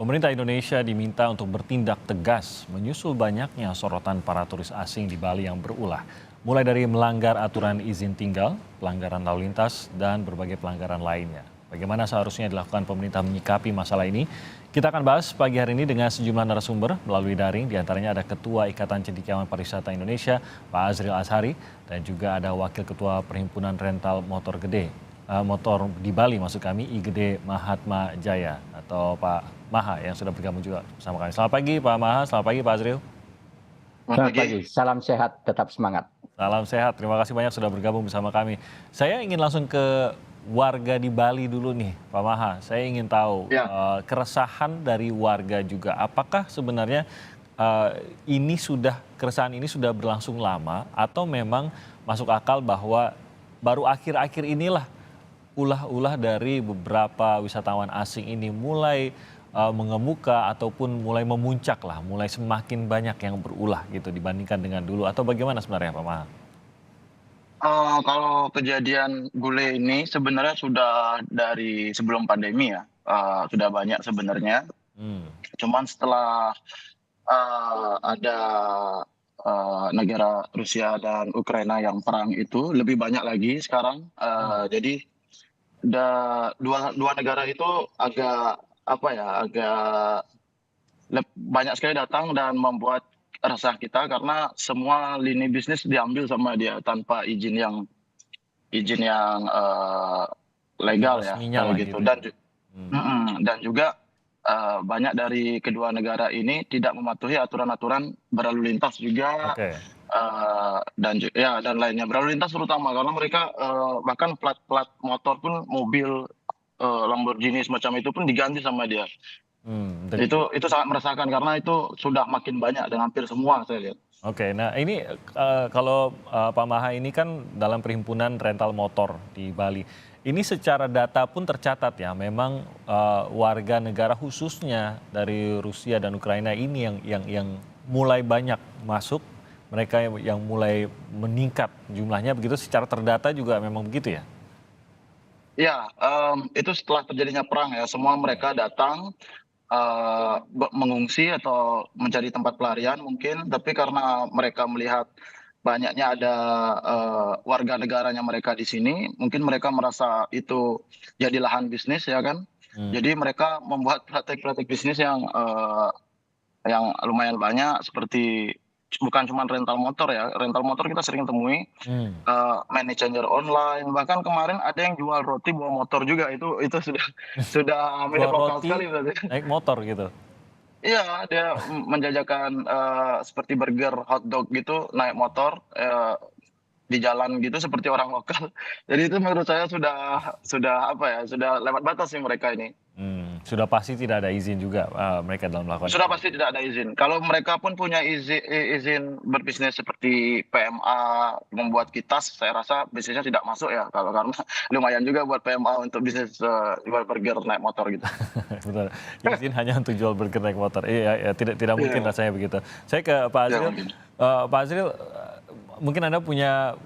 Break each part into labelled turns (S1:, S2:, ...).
S1: Pemerintah Indonesia diminta untuk bertindak tegas menyusul banyaknya sorotan para turis asing di Bali yang berulah. Mulai dari melanggar aturan izin tinggal, pelanggaran lalu lintas, dan berbagai pelanggaran lainnya. Bagaimana seharusnya dilakukan pemerintah menyikapi masalah ini? Kita akan bahas pagi hari ini dengan sejumlah narasumber melalui daring. Di antaranya ada Ketua Ikatan Cendekiawan Pariwisata Indonesia, Pak Azril Azhari, dan juga ada Wakil Ketua Perhimpunan Rental Motor Gede, motor di Bali maksud kami, IGD Mahatma Jaya atau Pak Maha yang sudah bergabung juga bersama kami. Selamat pagi Pak Maha, selamat pagi Pak Azril.
S2: Selamat pagi, salam sehat, tetap semangat.
S1: Salam sehat, terima kasih banyak sudah bergabung bersama kami. Saya ingin langsung ke warga di Bali dulu nih Pak Maha. Saya ingin tahu
S2: Ya.
S1: Keresahan dari warga juga. Apakah sebenarnya keresahan ini sudah berlangsung lama atau memang masuk akal bahwa baru akhir-akhir inilah ulah-ulah dari beberapa wisatawan asing ini mulai mengemuka ataupun mulai memuncak lah, mulai semakin banyak yang berulah gitu dibandingkan dengan dulu atau bagaimana sebenarnya Pak Maha?
S2: Kalau kejadian bule ini sebenarnya sudah dari sebelum pandemi ya, sudah banyak sebenarnya.
S1: Hmm,
S2: Cuman setelah ada negara Rusia dan Ukraina yang perang itu lebih banyak lagi sekarang. Jadi dua negara itu agak apa ya, agak banyak sekali datang dan membuat resah kita karena semua lini bisnis diambil sama dia tanpa izin yang
S1: izin
S2: legal ya
S1: resminya
S2: kayak
S1: lah
S2: gitu.
S1: gitu ya. Hmm,
S2: Dan juga banyak dari kedua negara ini tidak mematuhi aturan-aturan berlalu lintas juga,
S1: Oke.
S2: dan lainnya berlalu lintas terutama karena mereka bahkan plat motor pun mobil Lamborghini semacam itu pun diganti sama dia.
S1: Dan
S2: Itu sangat meresahkan karena itu sudah makin banyak dan hampir semua saya lihat.
S1: oke, nah ini kalau Pak Maha ini kan dalam perhimpunan rental motor di Bali. Ini secara data pun tercatat ya, memang warga negara khususnya dari Rusia dan Ukraina ini yang mulai banyak masuk, mereka yang mulai meningkat jumlahnya begitu secara terdata juga memang begitu ya?
S2: Ya, itu setelah terjadinya perang ya, semua mereka datang mengungsi atau mencari tempat pelarian mungkin, tapi karena mereka melihat banyaknya ada warga negaranya mereka di sini, mungkin mereka merasa itu jadi lahan bisnis ya kan.
S1: Hmm,
S2: Jadi mereka membuat praktek-praktek bisnis yang lumayan banyak seperti bukan cuma rental motor ya, rental motor kita sering temui,
S1: hmm.
S2: money changer online, bahkan kemarin ada yang jual roti bawa motor juga, itu sudah mirip
S1: Jual
S2: lokal
S1: roti
S2: sekali berarti.
S1: naik motor gitu.
S2: Iya, dia menjajakan seperti burger, hotdog gitu, naik motor di jalan gitu seperti orang lokal. Jadi itu menurut saya sudah apa ya, sudah lewat batas sih mereka ini.
S1: Sudah pasti tidak ada izin juga mereka dalam melakukan
S2: Sudah
S1: itu.
S2: pasti tidak ada izin. Kalau mereka pun punya izin berbisnis seperti PMA, membuat kitas, saya rasa bisnisnya tidak masuk ya. Kalau karena lumayan juga buat PMA untuk bisnis jual burger naik motor gitu.
S1: Betul. Izin hanya untuk jual burger naik motor. Iya, ya, tidak mungkin
S2: Iya,
S1: rasanya begitu. Saya ke Pak
S2: ya
S1: Azril.
S2: mungkin.
S1: Pak Azril, mungkin Anda punya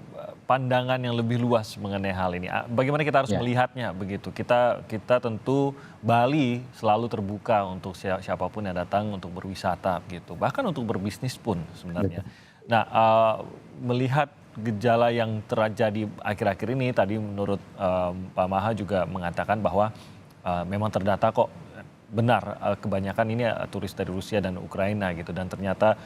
S1: pandangan yang lebih luas mengenai hal ini. Bagaimana kita harus
S3: Ya,
S1: melihatnya begitu? Kita tentu Bali selalu terbuka untuk siapapun yang datang untuk berwisata gitu. Bahkan untuk berbisnis pun sebenarnya.
S3: betul.
S1: Nah, melihat gejala yang terjadi akhir-akhir ini tadi menurut Pak Maha juga mengatakan bahwa memang terdata kok benar kebanyakan ini turis dari Rusia dan Ukraina gitu dan ternyata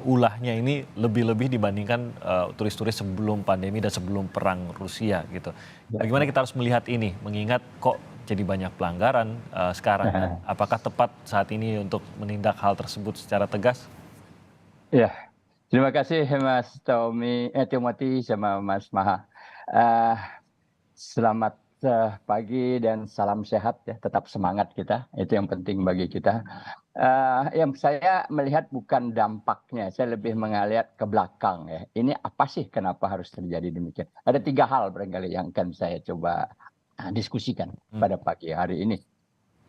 S1: ulahnya ini lebih-lebih dibandingkan turis-turis sebelum pandemi dan sebelum perang Rusia gitu.
S3: Ya,
S1: Bagaimana
S3: ya.
S1: kita harus melihat ini mengingat kok jadi banyak pelanggaran sekarang dan apakah tepat saat ini untuk menindak hal tersebut secara tegas?
S3: Ya, terima kasih Mas Timothy sama Mas Maha. Eh, Selamat pagi dan salam sehat ya, tetap semangat kita, itu yang penting bagi kita. Yang saya melihat bukan dampaknya, saya lebih melihat ke belakang ya. Ini apa sih kenapa harus terjadi demikian? Ada 3 hal barangkali yang akan saya coba diskusikan
S1: Hmm,
S3: pada pagi hari ini.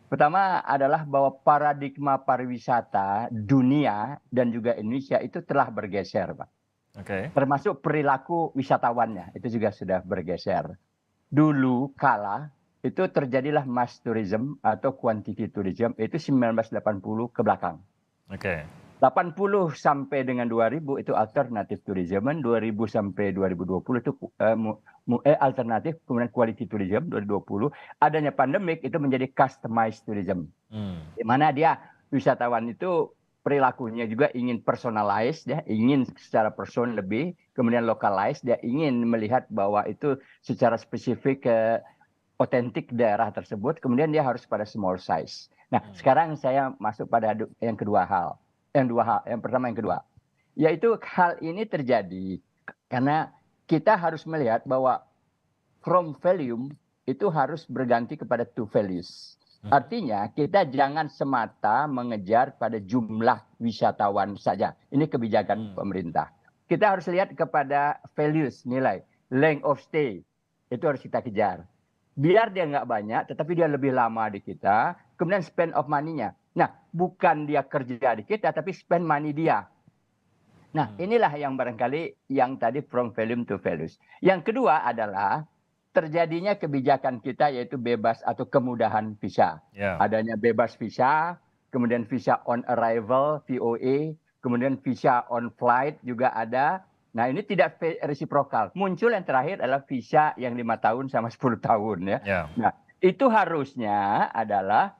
S3: Pertama adalah bahwa paradigma pariwisata dunia dan juga Indonesia itu telah bergeser, Pak.
S1: oke.
S3: Termasuk perilaku wisatawannya, itu juga sudah bergeser. Dulu kala itu terjadilah mass tourism atau quantity tourism itu 1980 ke belakang.
S1: Oke.
S3: 80 sampai dengan 2000 itu alternatif tourism, 2000 sampai 2020 itu alternatif, kemudian quality tourism 2020. Adanya pandemik itu menjadi customized tourism. Di mana dia wisatawan itu perilakunya juga ingin personalized, ya, ingin secara person lebih, kemudian localized, dia ingin melihat bahwa itu secara spesifik otentik daerah tersebut, kemudian dia harus pada small size. Nah, sekarang saya masuk pada yang kedua hal. Yang pertama, yang kedua, yaitu hal ini terjadi karena kita harus melihat bahwa from volume itu harus berganti kepada to values. Artinya kita jangan semata mengejar pada jumlah wisatawan saja. Ini kebijakan pemerintah. Kita harus lihat kepada values, nilai, length of stay. Itu harus kita kejar. Biar dia nggak banyak, tetapi dia lebih lama di kita. Kemudian spend of money-nya. Nah, bukan dia kerja di kita, tapi spend money dia. Nah, inilah yang barangkali yang tadi from volume to values. Yang kedua adalah terjadinya kebijakan kita yaitu bebas atau kemudahan visa. Adanya bebas visa, kemudian visa on arrival, VOA, kemudian visa on flight juga ada. Nah, ini tidak resiprokal. Muncul yang terakhir adalah visa yang 5 tahun sama 10 tahun ya. Nah, itu harusnya adalah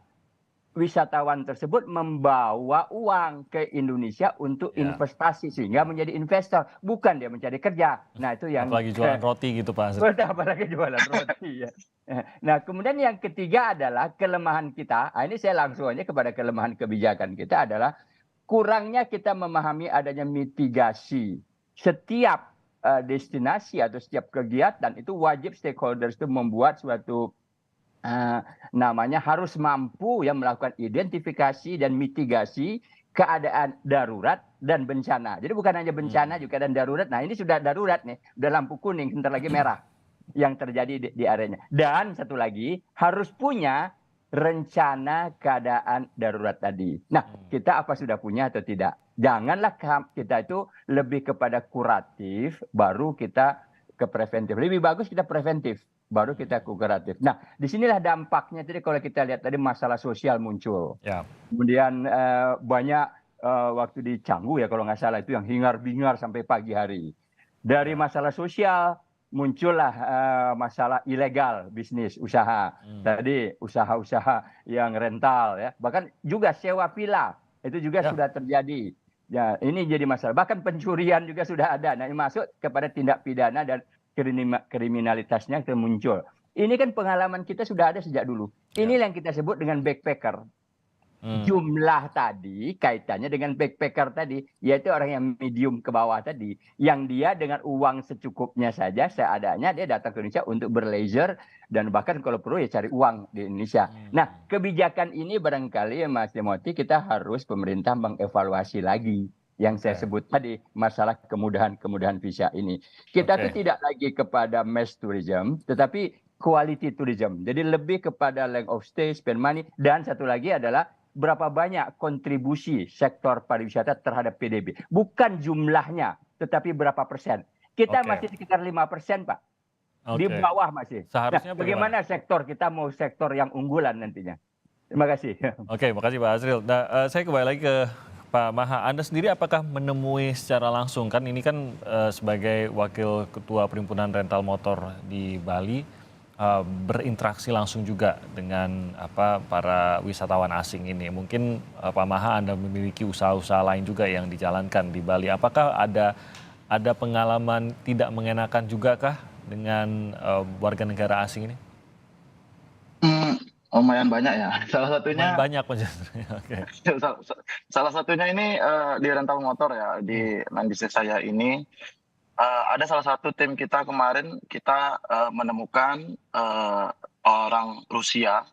S3: wisatawan tersebut membawa uang ke Indonesia untuk investasi sehingga menjadi investor, bukan dia mencari kerja. Nah, itu yang
S1: apalagi jualan roti gitu Pak Azril.
S3: Apalagi jualan roti ya. Nah, kemudian yang ketiga adalah kelemahan kita. Nah, ini saya langsung aja kepada kelemahan kebijakan kita adalah kurangnya kita memahami adanya mitigasi. Setiap destinasi atau setiap kegiatan itu wajib stakeholders itu membuat suatu namanya harus mampu ya melakukan identifikasi dan mitigasi keadaan darurat dan bencana. Jadi bukan hanya bencana juga dan darurat. Nah, ini sudah darurat nih, udah lampu kuning, sebentar lagi merah yang terjadi di areanya. Dan satu lagi harus punya rencana keadaan darurat tadi. Nah, kita apa sudah punya atau tidak? Janganlah kita itu lebih kepada kuratif, baru kita ke preventif. Lebih bagus kita preventif, baru kita kuratif. Nah, disinilah dampaknya. Jadi kalau kita lihat tadi masalah sosial muncul. Kemudian banyak waktu di Canggu ya kalau nggak salah itu yang hingar-bingar sampai pagi hari. Dari masalah sosial muncullah masalah ilegal bisnis usaha. Tadi usaha-usaha yang rental ya. Bahkan juga sewa villa itu juga sudah terjadi. Ya, ini jadi masalah. Bahkan pencurian juga sudah ada. Nah, ini masuk kepada tindak pidana dan kriminalitasnya muncul. Ini kan pengalaman kita sudah ada sejak dulu. Ini yang kita sebut dengan backpacker. Jumlah tadi kaitannya dengan backpacker tadi, yaitu orang yang medium ke bawah tadi, yang dia dengan uang secukupnya saja, seadanya dia datang ke Indonesia untuk berleisure dan bahkan kalau perlu ya cari uang di Indonesia. Nah, kebijakan ini barangkali ya Mas Timothy kita harus pemerintah mengevaluasi lagi yang saya sebut tadi masalah kemudahan visa ini. Kita tuh tidak lagi kepada mass tourism, tetapi quality tourism. Jadi lebih kepada length of stay, spend money, dan satu lagi adalah berapa banyak kontribusi sektor pariwisata terhadap PDB. Bukan jumlahnya, tetapi berapa persen. Kita masih sekitar 5%, Pak. Di bawah masih.
S1: Seharusnya
S3: nah, bagaimana sektor kita mau sektor yang unggulan nantinya? Terima kasih.
S1: Oke, makasih Pak Azril. Nah, saya kembali lagi ke Pak Maha. Anda sendiri apakah menemui secara langsung, kan ini kan sebagai wakil ketua Perhimpunan Rental Motor di Bali, berinteraksi langsung juga dengan para wisatawan asing ini. Mungkin Pak Maha Anda memiliki usaha-usaha lain juga yang dijalankan di Bali. Apakah ada pengalaman tidak mengenakan juga kah dengan warga negara asing ini?
S2: Lumayan banyak ya. Salah satunya
S1: banyak
S2: salah satunya ini di rental motor ya di distrik saya ini. Ada salah satu tim kita kemarin kita menemukan orang Rusia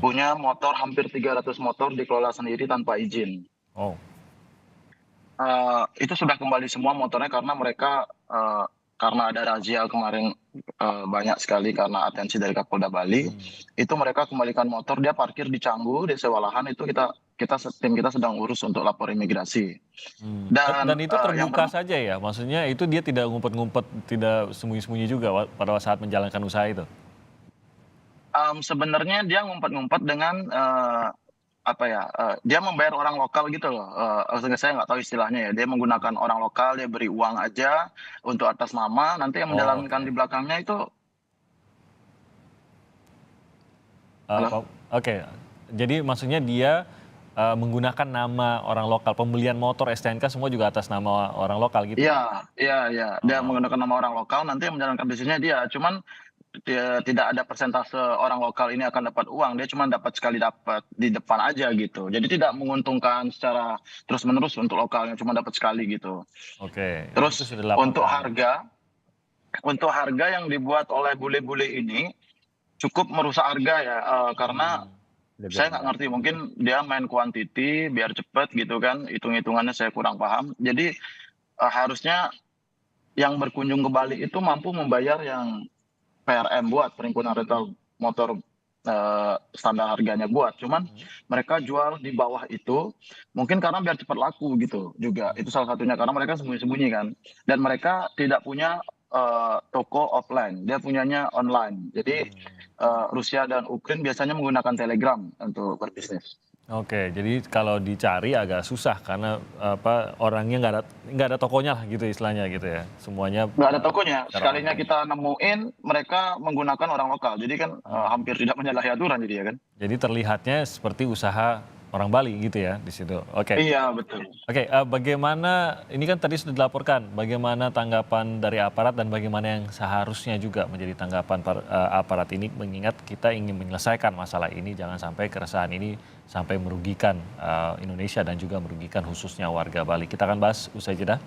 S2: punya motor hampir 300 motor dikelola sendiri tanpa izin. Itu sudah kembali semua motornya karena mereka karena ada razia kemarin banyak sekali karena atensi dari Kapolda Bali. Itu mereka kembalikan motor, dia parkir di Canggu, di sewa lahan, itu tim kita sedang urus untuk lapor imigrasi.
S1: Dan itu terbuka saja ya, maksudnya itu dia tidak ngumpet-ngumpet, tidak sembunyi-sembunyi juga pada saat menjalankan usaha itu?
S2: Sebenarnya dia ngumpet-ngumpet dengan apa ya? Dia membayar orang lokal gitu loh. Saya nggak tahu istilahnya ya. Dia menggunakan orang lokal, dia beri uang aja untuk atas nama. Nanti yang
S1: Oh,
S2: menjalankan
S1: oke.
S2: di belakangnya itu, halo?
S1: Oke, jadi maksudnya dia menggunakan nama orang lokal, pembelian motor STNK semua juga atas nama orang lokal gitu ya?
S2: Iya, iya, iya. Dia
S1: Oh,
S2: menggunakan nama orang lokal. Nanti yang menjalankan bisnisnya dia. Cuman dia tidak ada persentase orang lokal ini akan dapat uang. Dia cuma dapat sekali dapat di depan aja gitu. Jadi tidak menguntungkan secara terus-menerus untuk lokalnya. Cuma dapat sekali gitu.
S1: oke. Itu
S2: Terus
S1: sudah dilaporkan.
S2: untuk harga yang dibuat oleh bule-bule ini cukup merusak harga ya, karena
S3: Lebih
S2: saya nggak
S3: rendah.
S2: ngerti, mungkin dia main kuantiti biar cepet gitu kan, hitung-hitungannya saya kurang paham. Jadi harusnya yang berkunjung ke Bali itu mampu membayar yang PRM buat, perhimpunan rental motor, standar harganya buat. Cuman mereka jual di bawah itu, mungkin karena biar cepat laku gitu juga. Itu salah satunya, karena mereka sembunyi-sembunyi kan. Dan mereka tidak punya toko offline, dia punyanya online. Jadi Rusia dan Ukraina biasanya menggunakan Telegram untuk berbisnis.
S1: Oke, jadi kalau dicari agak susah karena orangnya nggak ada tokonya lah gitu istilahnya gitu ya. Semuanya
S2: Nggak ada tokonya.
S1: secara
S2: Sekalinya
S1: online.
S2: kita nemuin, mereka menggunakan orang lokal. Jadi kan hampir tidak menyalahi aturan jadi ya kan.
S1: Jadi terlihatnya seperti usaha orang Bali gitu ya di situ. Oke.
S2: Iya, betul.
S1: Oke, bagaimana ini kan tadi sudah dilaporkan, bagaimana tanggapan dari aparat dan bagaimana yang seharusnya juga menjadi tanggapan aparat ini mengingat kita ingin menyelesaikan masalah ini, jangan sampai keresahan ini sampai merugikan Indonesia dan juga merugikan khususnya warga Bali. Kita akan bahas usai jeda.